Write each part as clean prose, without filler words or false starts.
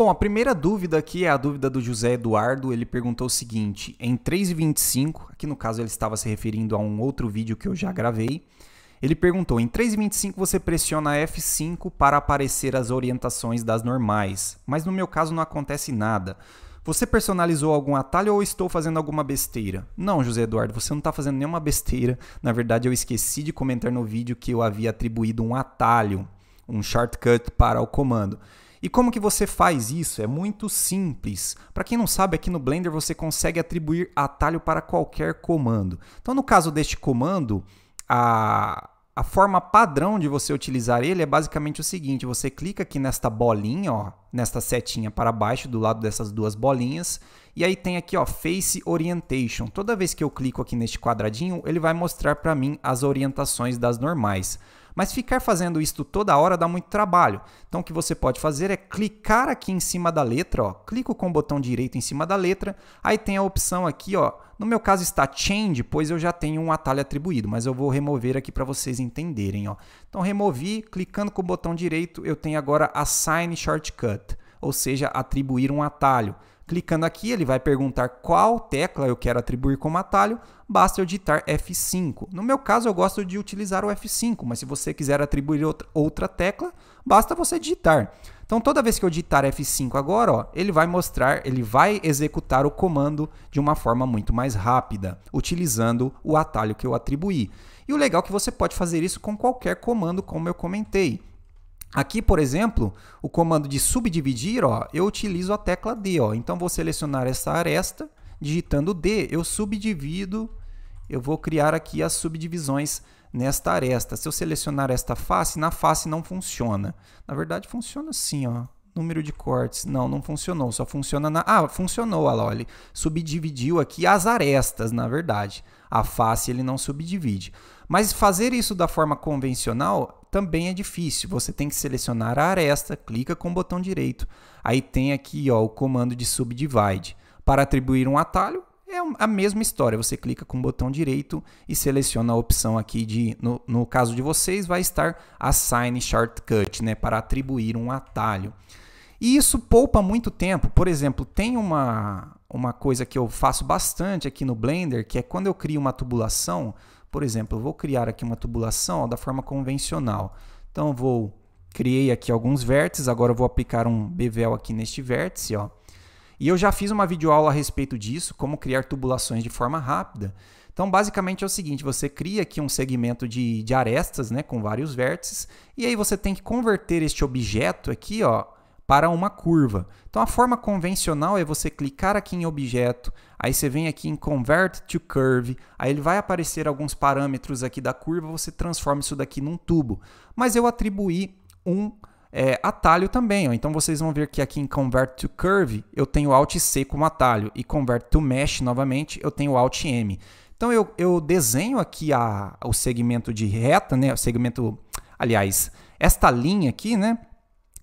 Bom, a primeira dúvida aqui é a dúvida do José Eduardo. Ele perguntou o seguinte: em 3,25, aqui no caso ele estava se referindo a um outro vídeo que eu já gravei. Ele perguntou: em 3,25 você pressiona F5 para aparecer as orientações das normais, mas no meu caso não acontece nada. Você personalizou algum atalho ou estou fazendo alguma besteira? Não, José Eduardo, você não está fazendo nenhuma besteira. Na verdade, eu esqueci de comentar no vídeo que eu havia atribuído um atalho, um shortcut para o comando. E como que você faz isso? É muito simples. Para quem não sabe, aqui no Blender você consegue atribuir atalho para qualquer comando. Então, no caso deste comando, a forma padrão de você utilizar ele é basicamente o seguinte: você clica aqui nesta bolinha, ó, nesta setinha para baixo, do lado dessas duas bolinhas, e aí tem aqui, ó, Face Orientation. Toda vez que eu clico aqui neste quadradinho, ele vai mostrar para mim as orientações das normais. Mas ficar fazendo isso toda hora dá muito trabalho. Então o que você pode fazer é clicar aqui em cima da letra, ó, clico com o botão direito em cima da letra, aí tem a opção aqui, ó, no meu caso está Change, pois eu já tenho um atalho atribuído, mas eu vou remover aqui para vocês entenderem, ó. Então removi, clicando com o botão direito, eu tenho agora Assign Shortcut, ou seja, atribuir um atalho. Clicando aqui, ele vai perguntar qual tecla eu quero atribuir como atalho, basta eu digitar F5. No meu caso, eu gosto de utilizar o F5, mas se você quiser atribuir outra tecla, basta você digitar. Então, toda vez que eu digitar F5 agora, ó, ele vai mostrar, ele vai executar o comando de uma forma muito mais rápida, utilizando o atalho que eu atribuí. E o legal é que você pode fazer isso com qualquer comando, como eu comentei. Aqui, por exemplo, o comando de subdividir, ó, eu utilizo a tecla D. Ó. Então, vou selecionar essa aresta, digitando D, eu subdivido, eu vou criar aqui as subdivisões nesta aresta. Se eu selecionar esta face, na face não funciona. Na verdade, funciona assim, ó. Número de cortes. Não, não funcionou, só funciona na... Ah, funcionou, olha, ele subdividiu aqui as arestas, na verdade. A face ele não subdivide. Mas fazer isso da forma convencional também é difícil. Você tem que selecionar a aresta, clica com o botão direito. Aí tem aqui, ó, o comando de subdivide. Para atribuir um atalho, é a mesma história. Você clica com o botão direito e seleciona a opção aqui de, no caso de vocês, vai estar Assign Shortcut, né, para atribuir um atalho. E isso poupa muito tempo. Por exemplo, tem uma coisa que eu faço bastante aqui no Blender, que é quando eu crio uma tubulação. Por exemplo, eu vou criar aqui uma tubulação, ó, da forma convencional. Então, criei aqui alguns vértices, agora eu vou aplicar um bevel aqui neste vértice, ó. E eu já fiz uma videoaula a respeito disso, como criar tubulações de forma rápida. Então, basicamente é o seguinte: você cria aqui um segmento de arestas, né, com vários vértices, e aí você tem que converter este objeto aqui, ó, para uma curva. Então, a forma convencional é você clicar aqui em objeto, aí você vem aqui em Convert to Curve, aí ele vai aparecer alguns parâmetros aqui da curva, você transforma isso daqui num tubo. Mas eu atribuí um atalho também, ó. Então, vocês vão ver que aqui em Convert to Curve, eu tenho Alt C como atalho, e Convert to Mesh, novamente, eu tenho Alt M. Então, eu desenho aqui o segmento de reta, né, o segmento, aliás, esta linha aqui, né?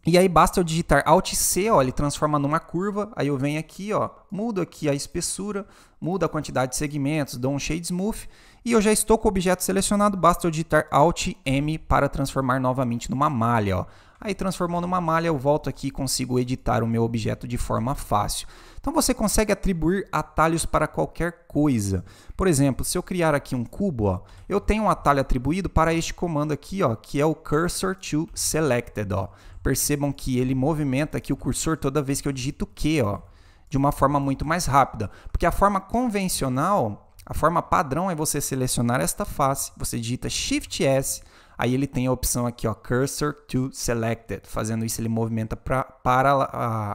E aí basta eu digitar Alt C, ó, ele transforma numa curva, aí eu venho aqui, ó, mudo aqui a espessura, mudo a quantidade de segmentos, dou um Shade Smooth, e eu já estou com o objeto selecionado, basta eu digitar Alt M para transformar novamente numa malha, ó. Aí transformou numa malha, eu volto aqui e consigo editar o meu objeto de forma fácil. Então você consegue atribuir atalhos para qualquer coisa. Por exemplo, se eu criar aqui um cubo, ó, eu tenho um atalho atribuído para este comando aqui, ó, que é o Cursor to Selected. Ó. Percebam que ele movimenta aqui o cursor toda vez que eu digito Q, ó, de uma forma muito mais rápida. Porque a forma convencional, a forma padrão é você selecionar esta face, você digita Shift S, aí ele tem a opção aqui, ó, Cursor to Selected. Fazendo isso, ele movimenta para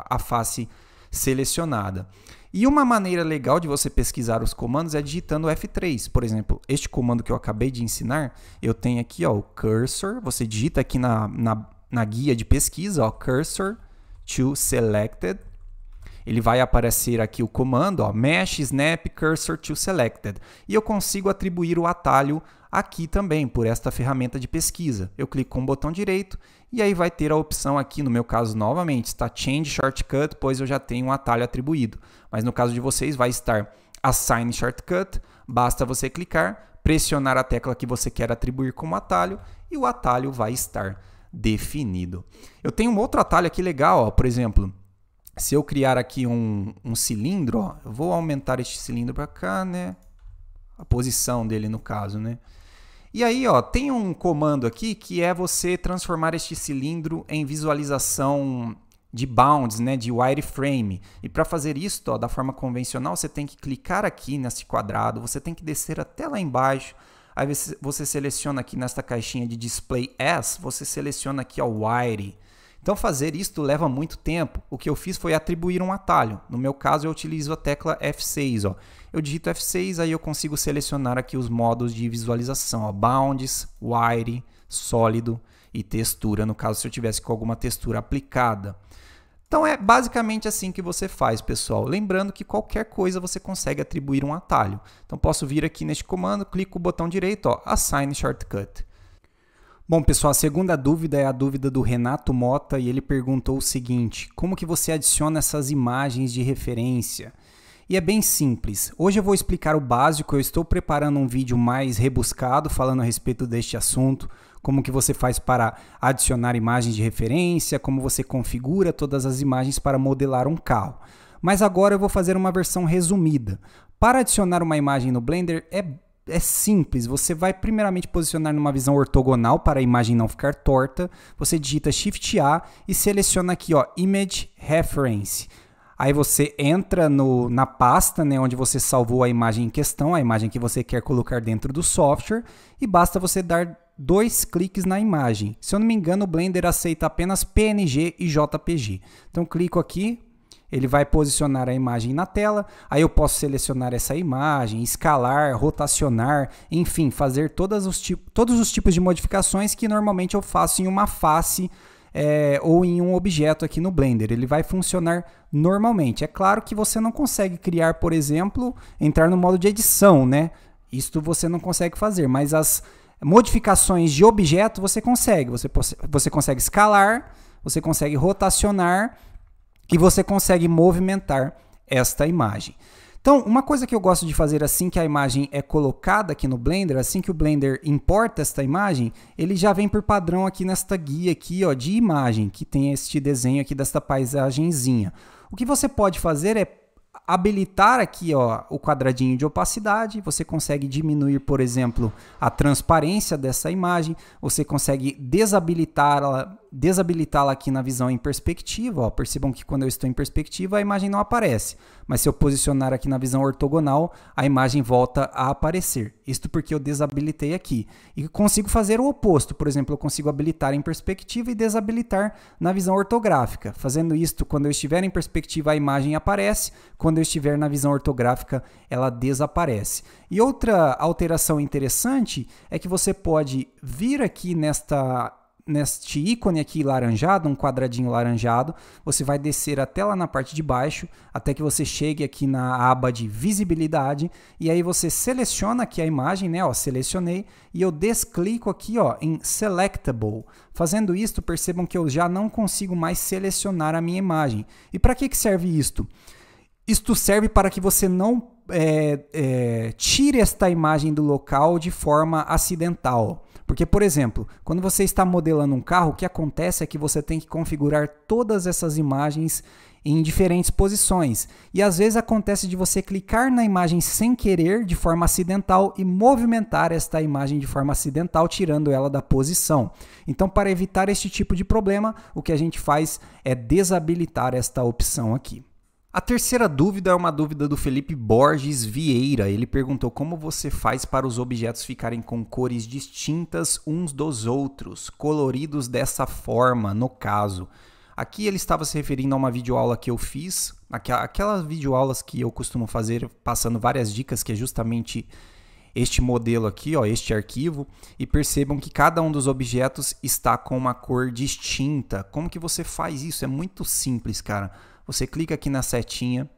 a face selecionada. E uma maneira legal de você pesquisar os comandos é digitando F3. Por exemplo, este comando que eu acabei de ensinar, eu tenho aqui, ó, o Cursor. Você digita aqui na guia de pesquisa, ó, Cursor to Selected. Ele vai aparecer aqui o comando, ó, Mesh Snap Cursor to Selected. E eu consigo atribuir o atalho aqui também, por esta ferramenta de pesquisa. Eu clico com o botão direito e aí vai ter a opção aqui, no meu caso novamente, está Change Shortcut, pois eu já tenho um atalho atribuído. Mas no caso de vocês vai estar Assign Shortcut, basta você clicar, pressionar a tecla que você quer atribuir como atalho e o atalho vai estar definido. Eu tenho um outro atalho aqui legal, ó, por exemplo, se eu criar aqui um cilindro, ó, eu vou aumentar este cilindro para cá, né? A posição dele no caso, né? E aí, ó, tem um comando aqui que é você transformar este cilindro em visualização de bounds, né, de wireframe. E para fazer isso, ó, da forma convencional, você tem que clicar aqui nesse quadrado, você tem que descer até lá embaixo. Aí você seleciona aqui nesta caixinha de Display As, você seleciona aqui o Wire. Então fazer isto leva muito tempo. O que eu fiz foi atribuir um atalho. No meu caso eu utilizo a tecla F6. Ó. Eu digito F6, aí eu consigo selecionar aqui os modos de visualização. Ó. Bounds, Wire, Sólido e Textura, no caso se eu tivesse com alguma textura aplicada. Então é basicamente assim que você faz, pessoal. Lembrando que qualquer coisa você consegue atribuir um atalho. Então posso vir aqui neste comando, clico o botão direito, ó, Assign Shortcut. Bom, pessoal, a segunda dúvida é a dúvida do Renato Mota e ele perguntou o seguinte: como que você adiciona essas imagens de referência? E é bem simples. Hoje eu vou explicar o básico, eu estou preparando um vídeo mais rebuscado falando a respeito deste assunto, como que você faz para adicionar imagens de referência, como você configura todas as imagens para modelar um carro. Mas agora eu vou fazer uma versão resumida. Para adicionar uma imagem no Blender é simples, você vai primeiramente posicionar numa visão ortogonal para a imagem não ficar torta, você digita Shift A e seleciona aqui, ó, Image Reference. Aí você entra na pasta, né, onde você salvou a imagem em questão, a imagem que você quer colocar dentro do software, e basta você dar 2 cliques na imagem. Se eu não me engano, o Blender aceita apenas PNG e JPG. Então clico aqui, ele vai posicionar a imagem na tela, aí eu posso selecionar essa imagem, escalar, rotacionar, enfim, fazer todos os tipos de modificações que normalmente eu faço em uma face ou em um objeto aqui no Blender. Ele vai funcionar normalmente. É claro que você não consegue criar, por exemplo, entrar no modo de edição, né? Isto você não consegue fazer, mas as modificações de objeto você consegue. Você consegue escalar, você consegue rotacionar e você consegue movimentar esta imagem. Então, uma coisa que eu gosto de fazer assim que a imagem é colocada aqui no Blender, assim que o Blender importa esta imagem, ele já vem por padrão aqui nesta guia aqui, ó, de imagem, que tem este desenho aqui desta paisagenzinha. O que você pode fazer é habilitar aqui, ó, o quadradinho de opacidade, você consegue diminuir, por exemplo, a transparência dessa imagem, você consegue desabilitá-la aqui na visão em perspectiva. Ó, percebam que quando eu estou em perspectiva a imagem não aparece, mas se eu posicionar aqui na visão ortogonal, a imagem volta a aparecer. Isto porque eu desabilitei aqui. E consigo fazer o oposto, por exemplo, eu consigo habilitar em perspectiva e desabilitar na visão ortográfica. Fazendo isto, quando eu estiver em perspectiva a imagem aparece, quando eu estiver na visão ortográfica ela desaparece. E outra alteração interessante é que você pode vir aqui neste ícone aqui laranjado, um quadradinho laranjado, você vai descer até lá na parte de baixo, até que você chegue aqui na aba de visibilidade, e aí você seleciona aqui a imagem, né, ó, selecionei, e eu desclico aqui, ó, em Selectable. Fazendo isto, percebam que eu já não consigo mais selecionar a minha imagem. E para que serve isto? Isto serve para que você não tire esta imagem do local de forma acidental. Porque, por exemplo, quando você está modelando um carro, o que acontece é que você tem que configurar todas essas imagens em diferentes posições. E às vezes acontece de você clicar na imagem sem querer, de forma acidental, e movimentar esta imagem de forma acidental, tirando ela da posição. Então, para evitar este tipo de problema, o que a gente faz é desabilitar esta opção aqui. A terceira dúvida é uma dúvida do Felipe Borges Vieira. Ele perguntou como você faz para os objetos ficarem com cores distintas uns dos outros, coloridos dessa forma, no caso. Aqui ele estava se referindo a uma videoaula que eu fiz, aquelas videoaulas que eu costumo fazer passando várias dicas, que é justamente este modelo aqui, ó, este arquivo, e percebam que cada um dos objetos está com uma cor distinta. Como que você faz isso? É muito simples, cara. Você clica aqui na setinha,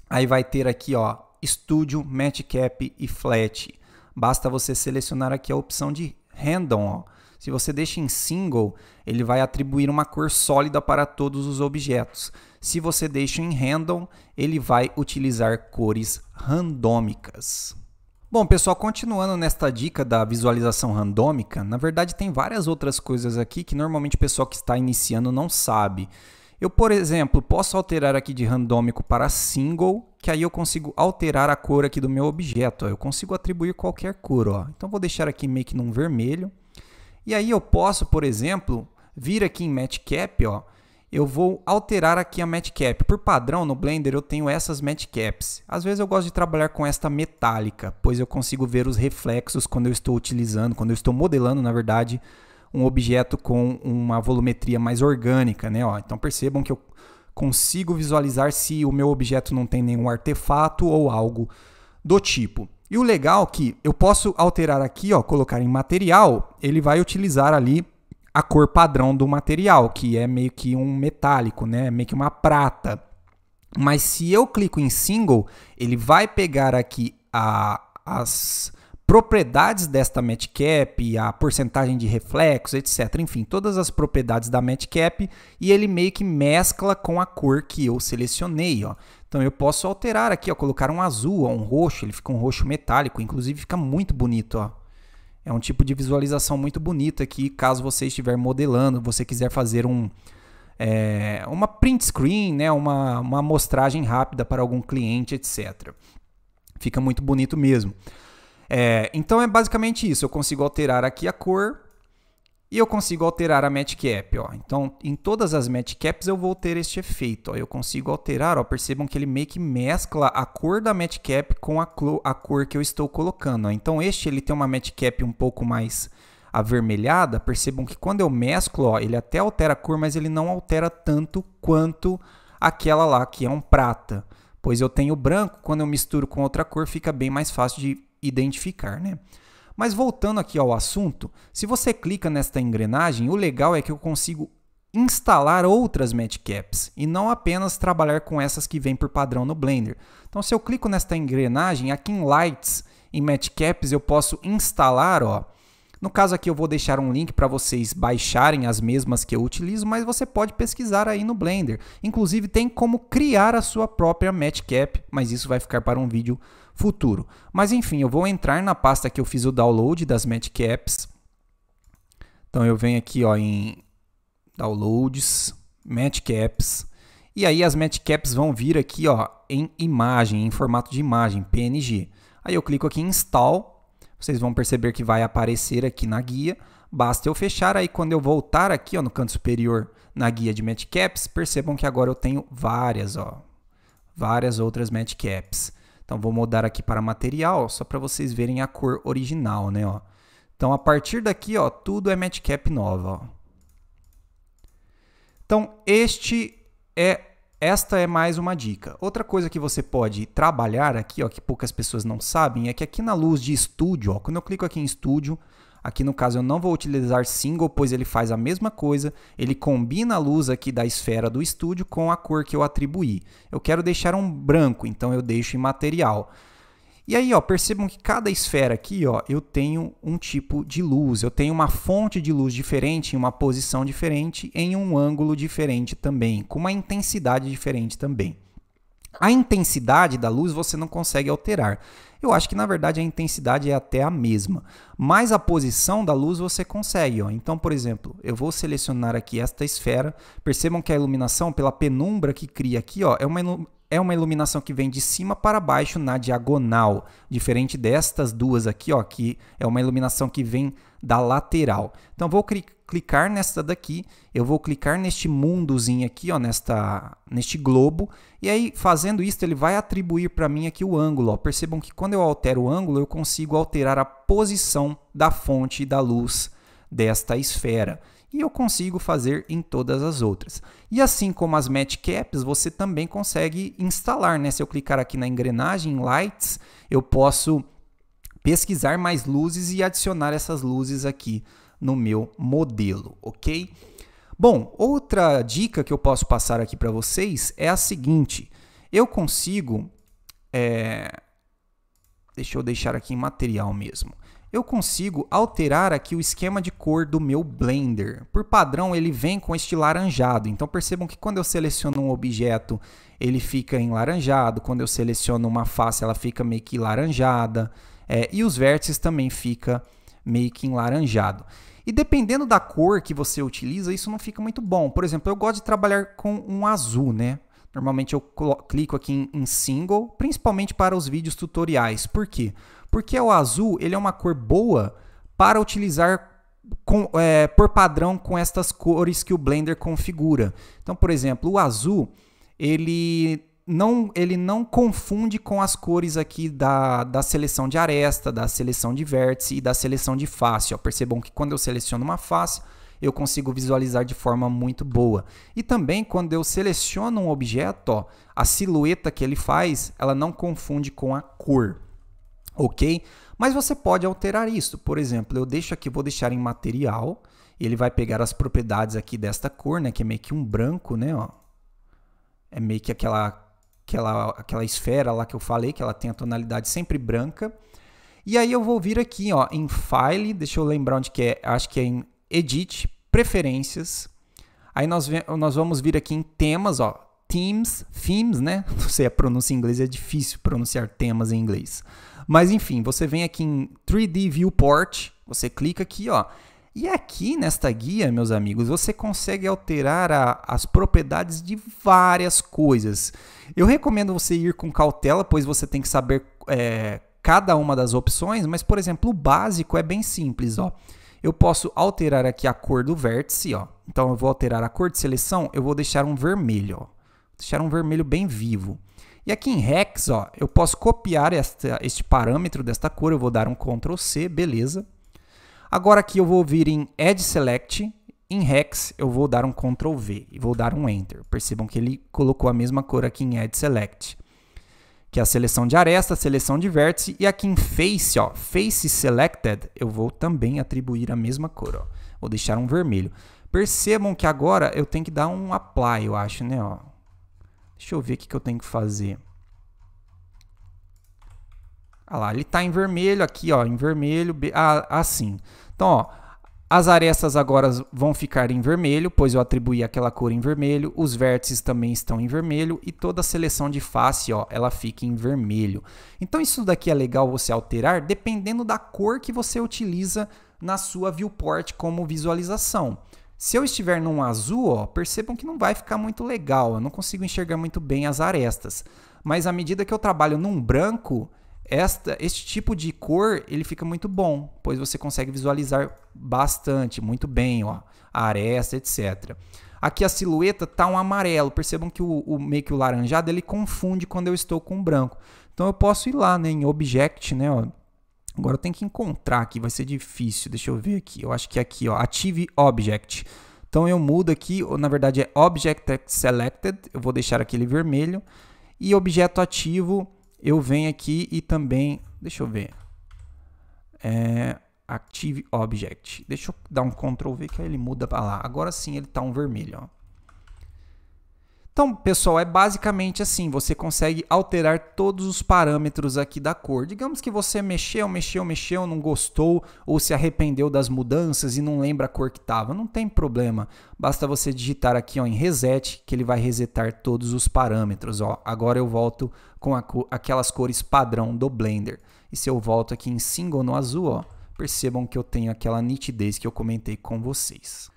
aí vai ter aqui, ó, Studio, Matchcap e Flat. Basta você selecionar aqui a opção de Random, ó. Se você deixa em Single, ele vai atribuir uma cor sólida para todos os objetos. Se você deixa em Random, ele vai utilizar cores randômicas. Bom, pessoal, continuando nesta dica da visualização randômica, na verdade tem várias outras coisas aqui que normalmente o pessoal que está iniciando não sabe. Eu, por exemplo, posso alterar aqui de randômico para single, que aí eu consigo alterar a cor aqui do meu objeto. Ó. Eu consigo atribuir qualquer cor. Ó. Então, vou deixar aqui meio que num vermelho. E aí eu posso, por exemplo, vir aqui em Match Cap, ó. Eu vou alterar aqui a Match Cap. Por padrão, no Blender, eu tenho essas Match Caps. Às vezes eu gosto de trabalhar com esta metálica, pois eu consigo ver os reflexos quando eu estou utilizando, quando eu estou modelando, na verdade, um objeto com uma volumetria mais orgânica, né? Ó, então percebam que eu consigo visualizar se o meu objeto não tem nenhum artefato ou algo do tipo. E o legal é que eu posso alterar aqui, ó, colocar em material, ele vai utilizar ali a cor padrão do material, que é meio que um metálico, né? Meio que uma prata. Mas se eu clico em single, ele vai pegar aqui as propriedades desta Match Cap, a porcentagem de reflexo, etc. Enfim, todas as propriedades da Match Cap e ele meio que mescla com a cor que eu selecionei. Ó. Então eu posso alterar aqui, ó, colocar um azul ou um roxo, ele fica um roxo metálico, inclusive fica muito bonito. Ó. É um tipo de visualização muito bonita aqui, caso você estiver modelando, você quiser fazer uma print screen, né, uma amostragem rápida para algum cliente, etc. Fica muito bonito mesmo. Então é basicamente isso, eu consigo alterar aqui a cor e eu consigo alterar a Match Cap. Ó. Então em todas as Match Caps eu vou ter este efeito. Ó. Eu consigo alterar, ó, percebam que ele meio que mescla a cor da Match Cap com a cor que eu estou colocando. Ó. Então ele tem uma Match Cap um pouco mais avermelhada, percebam que quando eu mesclo, ó, ele até altera a cor, mas ele não altera tanto quanto aquela lá que é um prata. Pois eu tenho branco, quando eu misturo com outra cor fica bem mais fácil de identificar, né? Mas voltando aqui ao assunto, se você clica nesta engrenagem, o legal é que eu consigo instalar outras Match Caps e não apenas trabalhar com essas que vêm por padrão no Blender. Então se eu clico nesta engrenagem, aqui em Lights, em Match Caps, eu posso instalar, ó. No caso aqui eu vou deixar um link para vocês baixarem as mesmas que eu utilizo, mas você pode pesquisar aí no Blender. Inclusive tem como criar a sua própria Match Cap, mas isso vai ficar para um vídeo futuro. Mas enfim, eu vou entrar na pasta que eu fiz o download das Match Caps. Então eu venho aqui, ó, em Downloads, Match Caps. E aí as Match Caps vão vir aqui, ó, em imagem, em formato de imagem, PNG. Aí eu clico aqui em Install. Vocês vão perceber que vai aparecer aqui na guia. Basta eu fechar, aí quando eu voltar aqui, ó, no canto superior na guia de Match Caps, percebam que agora eu tenho várias outras Match Caps. Então vou mudar aqui para material, só para vocês verem a cor original, né? Ó. Então a partir daqui, ó, tudo é Match Cap nova. Ó. Então esta é mais uma dica. Outra coisa que você pode trabalhar aqui, ó, que poucas pessoas não sabem, é que aqui na luz de estúdio, ó, quando eu clico aqui em estúdio, aqui no caso eu não vou utilizar single, pois ele faz a mesma coisa, ele combina a luz aqui da esfera do estúdio com a cor que eu atribuí. Eu quero deixar um branco, então eu deixo em material. E aí, ó, percebam que cada esfera aqui, ó, eu tenho um tipo de luz, eu tenho uma fonte de luz diferente, em uma posição diferente, em um ângulo diferente também, com uma intensidade diferente também. A intensidade da luz você não consegue alterar. Eu acho que, na verdade, a intensidade é até a mesma, mas a posição da luz você consegue. Ó. Então, por exemplo, eu vou selecionar aqui esta esfera, percebam que a iluminação, pela penumbra que cria aqui, ó, é uma iluminação que vem de cima para baixo na diagonal, diferente destas duas aqui, ó, que é uma iluminação que vem da lateral. Então, vou clicar nesta daqui, eu vou clicar neste mundozinho aqui, ó, neste globo, e aí, fazendo isso, ele vai atribuir para mim aqui o ângulo. Ó. Percebam que quando eu altero o ângulo, eu consigo alterar a posição da fonte da luz desta esfera. E eu consigo fazer em todas as outras. E assim como as Match Caps, você também consegue instalar, né? Se eu clicar aqui na engrenagem, em Lights, eu posso pesquisar mais luzes e adicionar essas luzes aqui no meu modelo, ok? Bom, outra dica que eu posso passar aqui para vocês é a seguinte. Eu consigo... Deixa eu deixar aqui em material mesmo. Eu consigo alterar aqui o esquema de cor do meu Blender. Por padrão, ele vem com este laranjado. Então, percebam que quando eu seleciono um objeto, ele fica em laranjado. Quando eu seleciono uma face, ela fica meio que laranjada. E os vértices também ficam meio que enlaranjado. E dependendo da cor que você utiliza, isso não fica muito bom. Por exemplo, eu gosto de trabalhar com um azul, né? Normalmente eu clico aqui em single, principalmente para os vídeos tutoriais. Por quê? Porque o azul ele é uma cor boa para utilizar por padrão com estas cores que o Blender configura. Então, por exemplo, o azul ele não confunde com as cores aqui da seleção de aresta, da seleção de vértice e da seleção de face. Ó. Percebam que quando eu seleciono uma face, eu consigo visualizar de forma muito boa. E também quando eu seleciono um objeto, ó, a silhueta que ele faz, ela não confunde com a cor, ok? Mas você pode alterar isso. Por exemplo, eu deixo aqui, vou deixar em material, e ele vai pegar as propriedades aqui desta cor, né, que é meio que um branco, né, ó. É meio que aquela esfera lá que eu falei, que ela tem a tonalidade sempre branca. E aí eu vou vir aqui, ó, em File, deixa eu lembrar onde que é, acho que é em Edit, Preferências. Aí nós vamos vir aqui em Temas, ó, Themes, né? Não sei, a pronúncia em inglês é difícil pronunciar temas em inglês. Mas enfim, você vem aqui em 3D Viewport, você clica aqui, ó. E aqui nesta guia, meus amigos, você consegue alterar as propriedades de várias coisas. Eu recomendo você ir com cautela, pois você tem que saber cada uma das opções, mas, por exemplo, o básico é bem simples, ó. Eu posso alterar aqui a cor do vértice, ó. Então, eu vou alterar a cor de seleção, eu vou deixar um vermelho, ó. Deixar um vermelho bem vivo. E aqui em Hex, ó, eu posso copiar este parâmetro desta cor, eu vou dar um Ctrl C, beleza. Agora aqui eu vou vir em Edge Select, em Hex eu vou dar um Ctrl V e vou dar um Enter. Percebam que ele colocou a mesma cor aqui em Edge Select, que é a seleção de aresta, a seleção de vértice, e aqui em Face, ó, Face Selected, eu vou também atribuir a mesma cor, ó. Vou deixar um vermelho. Percebam que agora eu tenho que dar um Apply, eu acho, né, ó. Deixa eu ver o que eu tenho que fazer. Olha lá, ele está em vermelho aqui, ó, em vermelho, assim. Então, ó, as arestas agora vão ficar em vermelho, pois eu atribuí aquela cor em vermelho. Os vértices também estão em vermelho e toda a seleção de face, ó, ela fica em vermelho. Então, isso daqui é legal você alterar dependendo da cor que você utiliza na sua viewport como visualização. Se eu estiver num azul, ó, percebam que não vai ficar muito legal, eu não consigo enxergar muito bem as arestas. Mas à medida que eu trabalho num branco, este tipo de cor ele fica muito bom, pois você consegue visualizar bastante, muito bem, ó, a aresta, etc. Aqui a silhueta tá um amarelo, percebam que meio que o laranjado ele confunde quando eu estou com branco. Então eu posso ir lá, né, em Object, né, ó. Agora eu tenho que encontrar aqui, vai ser difícil, deixa eu ver aqui, eu acho que é aqui, ó, Ative Object. Então eu mudo aqui, na verdade é Object Selected, eu vou deixar aquele vermelho, e objeto ativo, eu venho aqui e também, deixa eu ver, Active Object, deixa eu dar um Ctrl V que aí ele muda para lá, agora sim ele está um vermelho, ó. Então, pessoal, é basicamente assim, você consegue alterar todos os parâmetros aqui da cor. Digamos que você mexeu, não gostou ou se arrependeu das mudanças e não lembra a cor que estava. Não tem problema, basta você digitar aqui, ó, em Reset, que ele vai resetar todos os parâmetros. Ó. Agora eu volto com aquelas cores padrão do Blender. E se eu volto aqui em Single no azul, ó, percebam que eu tenho aquela nitidez que eu comentei com vocês.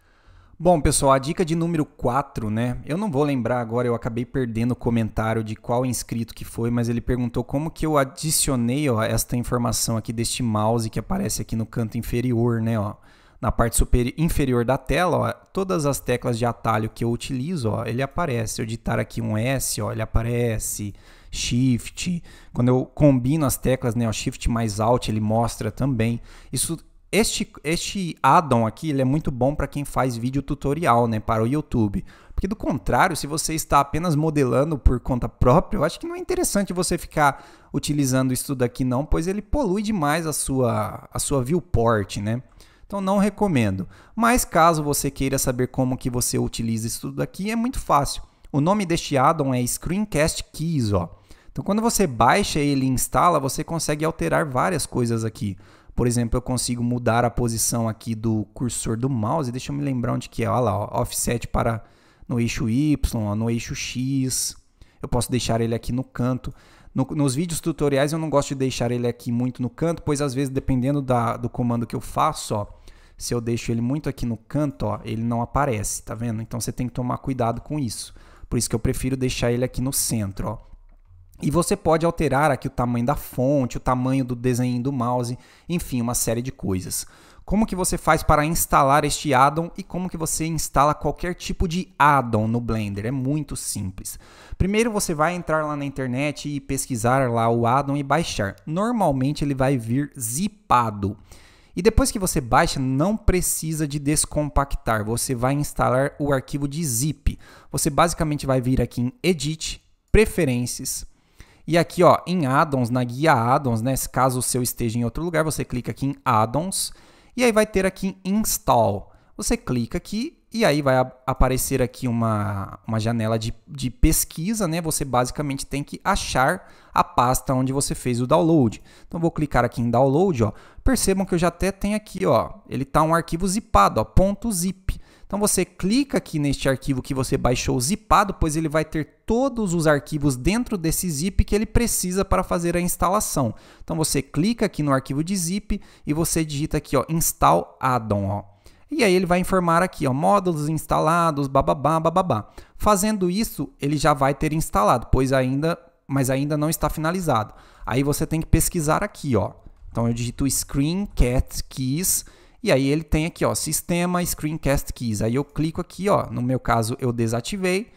Bom, pessoal, a dica de número 4, né? Eu não vou lembrar agora, eu acabei perdendo o comentário de qual inscrito que foi, mas ele perguntou como que eu adicionei, ó, esta informação aqui deste mouse que aparece aqui no canto inferior, né? Ó, na parte inferior da tela, ó, todas as teclas de atalho que eu utilizo, ó, ele aparece. Se eu digitar aqui um S, ó, ele aparece, Shift. Quando eu combino as teclas, né, ó, Shift mais Alt, ele mostra também. Este add-on aqui ele é muito bom para quem faz vídeo tutorial, né, para o YouTube. Porque do contrário, se você está apenas modelando por conta própria, eu acho que não é interessante você ficar utilizando isso daqui não, pois ele polui demais a sua viewport, né? Então não recomendo. Mas caso você queira saber como que você utiliza isso daqui, é muito fácil. O nome deste add-on é Screencast Keys, ó. Então quando você baixa ele e instala, você consegue alterar várias coisas aqui. Por exemplo, eu consigo mudar a posição aqui do cursor do mouse. Deixa eu me lembrar onde que é. Olha lá, ó, offset para no eixo Y, ó, no eixo X. eu posso deixar ele aqui no canto. Nos vídeos tutoriais eu não gosto de deixar ele aqui muito no canto, pois às vezes dependendo do comando que eu faço, ó, se eu deixo ele muito aqui no canto, ó, ele não aparece, tá vendo? Então você tem que tomar cuidado com isso. Por isso que eu prefiro deixar ele aqui no centro, ó. E você pode alterar aqui o tamanho da fonte, o tamanho do desenho do mouse, enfim, uma série de coisas. Como que você faz para instalar este addon e como que você instala qualquer tipo de addon no Blender? É muito simples. Primeiro você vai entrar lá na internet e pesquisar lá o addon e baixar. Normalmente ele vai vir zipado. E depois que você baixa, não precisa de descompactar. Você vai instalar o arquivo de zip. Você basicamente vai vir aqui em Edit, Preferências. E aqui ó, em Addons, na guia Addons, né, caso o seu esteja em outro lugar, você clica aqui em Addons. E aí vai ter aqui Install. Você clica aqui e aí vai aparecer aqui uma janela de pesquisa, né? Você basicamente tem que achar a pasta onde você fez o download. Então vou clicar aqui em Download, ó. Percebam que eu já até tenho aqui, ó. Ele tá um arquivo zipado, ó, .zip. Então você clica aqui neste arquivo que você baixou zipado, pois ele vai ter todos os arquivos dentro desse zip que ele precisa para fazer a instalação. Então você clica aqui no arquivo de zip e você digita aqui, ó, Install Addon, ó. E aí ele vai informar aqui, ó, módulos instalados, bababá, bababá. Fazendo isso, ele já vai ter instalado, mas ainda não está finalizado. Aí você tem que pesquisar aqui, ó. Então eu digito Screencast Keys. E aí ele tem aqui, ó, Sistema Screencast Keys. Aí eu clico aqui, ó, no meu caso eu desativei.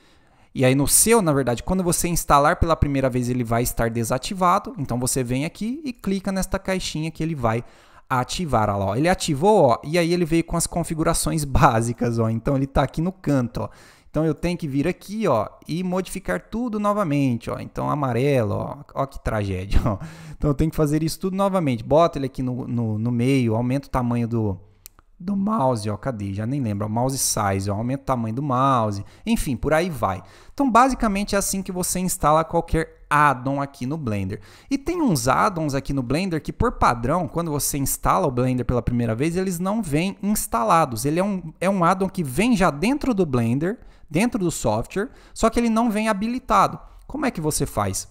E aí no seu, na verdade, quando você instalar pela primeira vez, ele vai estar desativado. Então você vem aqui e clica nesta caixinha que ele vai ativar, ó lá. Ele ativou, ó, e aí ele veio com as configurações básicas, ó. Então ele tá aqui no canto, ó. Então eu tenho que vir aqui, ó, e modificar tudo novamente, ó. Então amarelo, ó que tragédia, ó. Então eu tenho que fazer isso tudo novamente. Bota ele aqui no meio, aumenta o tamanho do mouse, ó, cadê? Já nem lembro, ó, mouse size, ó, aumenta o tamanho do mouse, enfim, por aí vai. Então basicamente é assim que você instala qualquer addon aqui no Blender. E tem uns addons aqui no Blender que por padrão, quando você instala o Blender pela primeira vez, eles não vêm instalados. Ele é um addon que vem já dentro do Blender, dentro do software, só que ele não vem habilitado. Como é que você faz?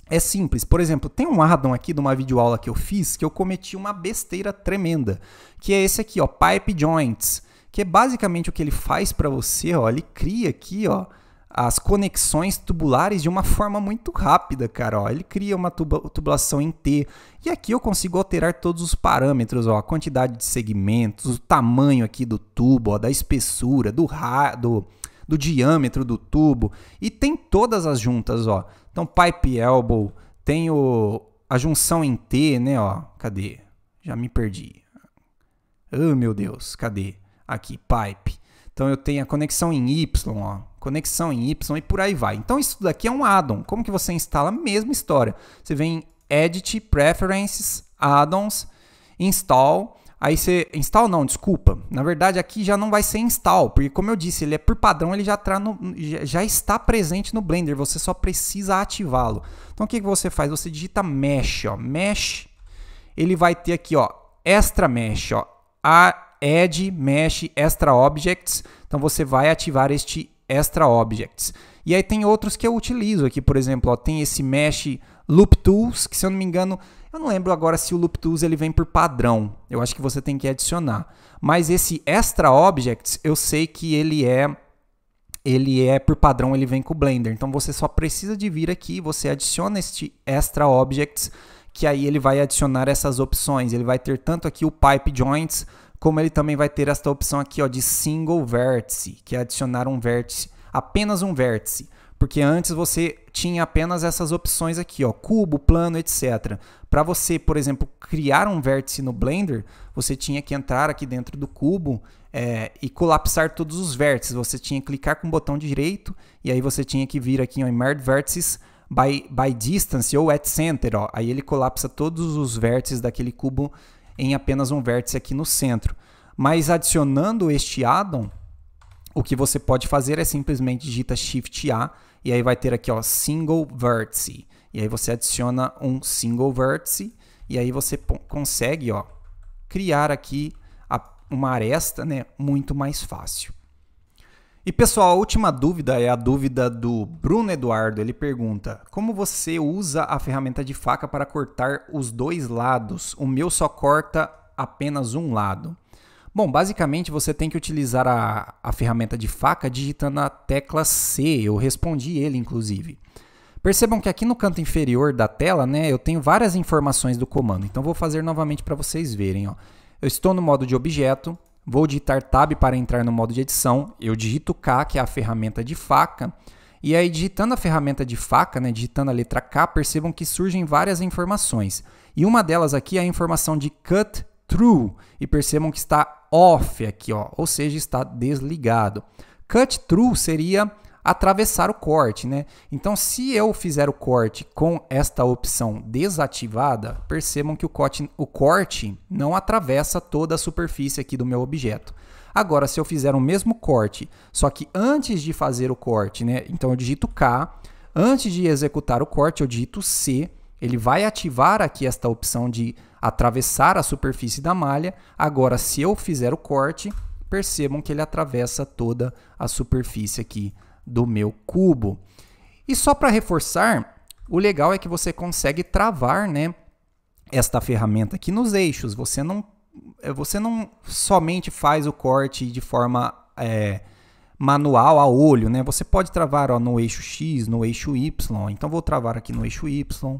É simples. Por exemplo, tem um addon aqui de uma videoaula que eu fiz que eu cometi uma besteira tremenda, que é esse aqui, ó, Pipe Joints, que é basicamente o que ele faz para você, ó, ele cria aqui, ó, as conexões tubulares de uma forma muito rápida, cara, ó. Ele cria uma tubulação em T, e aqui eu consigo alterar todos os parâmetros, ó, a quantidade de segmentos, o tamanho aqui do tubo, ó, da espessura, do diâmetro do tubo, e tem todas as juntas, ó. Então, Pipe Elbow, tem a junção em T, né, ó. Cadê? Já me perdi. Oh, meu Deus, cadê? Aqui, Pipe. Então, eu tenho a conexão em Y, ó. Conexão em Y e por aí vai. Então, isso daqui é um addon. Como que você instala? A mesma história. Você vem em Edit, Preferences, Addons, Install. Aí você... Install não, desculpa. Na verdade, aqui já não vai ser install, porque como eu disse, ele é por padrão, ele já está presente no Blender, você só precisa ativá-lo. Então o que você faz? Você digita Mesh, ó. Mesh, ele vai ter aqui, ó, Extra Mesh, ó. Add Mesh Extra Objects. Então você vai ativar este Extra Objects. E aí tem outros que eu utilizo aqui, por exemplo, ó, tem esse Mesh Loop Tools, que se eu não me engano, eu não lembro agora se o Loop Tools ele vem por padrão. Eu acho que você tem que adicionar. Mas esse Extra Objects, eu sei que ele é por padrão, ele vem com o Blender. Então você só precisa de vir aqui, você adiciona este Extra Objects, que aí ele vai adicionar essas opções. Ele vai ter tanto aqui o Pipe Joints, como ele também vai ter esta opção aqui, ó, de Single Vértice, que é adicionar um vértice, apenas um vértice. Porque antes você tinha apenas essas opções aqui, ó, cubo, plano, etc. Para você, por exemplo, criar um vértice no Blender, você tinha que entrar aqui dentro do cubo e colapsar todos os vértices. Você tinha que clicar com o botão direito e aí você tinha que vir aqui em Merge Vertices by Distance ou at Center. Ó. Aí ele colapsa todos os vértices daquele cubo em apenas um vértice aqui no centro. Mas adicionando este addon, o que você pode fazer é simplesmente digita Shift A e aí vai ter aqui, ó, Single Vértice. E aí você adiciona um Single Vértice e aí você consegue, ó, criar aqui uma aresta, né, muito mais fácil. E pessoal, a última dúvida é a dúvida do Bruno Eduardo. Ele pergunta: como você usa a ferramenta de faca para cortar os dois lados? O meu só corta apenas um lado. Bom, basicamente você tem que utilizar a ferramenta de faca digitando a tecla C. Eu respondi ele, inclusive. Percebam que aqui no canto inferior da tela, né, eu tenho várias informações do comando. Então vou fazer novamente para vocês verem. Ó. Eu estou no modo de objeto. Vou digitar Tab para entrar no modo de edição. Eu digito K, que é a ferramenta de faca. E aí, digitando a ferramenta de faca, né, digitando a letra K, percebam que surgem várias informações. E uma delas aqui é a informação de Cut Through. E percebam que está off aqui, ó, ou seja, está desligado. Cut Through seria atravessar o corte, né? Então, se eu fizer o corte com esta opção desativada, percebam que o corte não atravessa toda a superfície aqui do meu objeto. Agora, se eu fizer o mesmo corte, só que antes de fazer o corte, né? Então, eu digito K, antes de executar o corte, eu digito C, ele vai ativar aqui esta opção de atravessar a superfície da malha. Agora, se eu fizer o corte, percebam que ele atravessa toda a superfície aqui do meu cubo. E só para reforçar, o legal é que você consegue travar, né, esta ferramenta aqui nos eixos. Você não somente faz o corte de forma manual a olho, né? Você pode travar, ó, no eixo X, no eixo Y. Então vou travar aqui no eixo Y.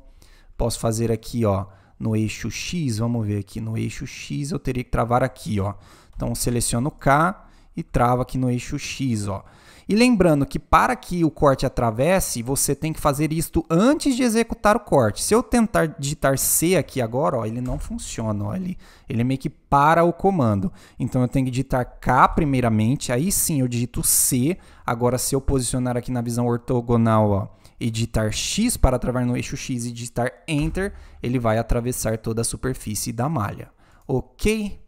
Posso fazer aqui, ó, no eixo X. Vamos ver aqui no eixo X, eu teria que travar aqui, ó. Então seleciono K e travo aqui no eixo X, ó. E lembrando que para que o corte atravesse, você tem que fazer isto antes de executar o corte. Se eu tentar digitar C aqui agora, ó, ele não funciona. Ó, ele meio que para o comando. Então eu tenho que digitar K primeiramente, aí sim eu digito C. Agora se eu posicionar aqui na visão ortogonal, ó, e digitar X para travar no eixo X e digitar Enter, ele vai atravessar toda a superfície da malha. Ok?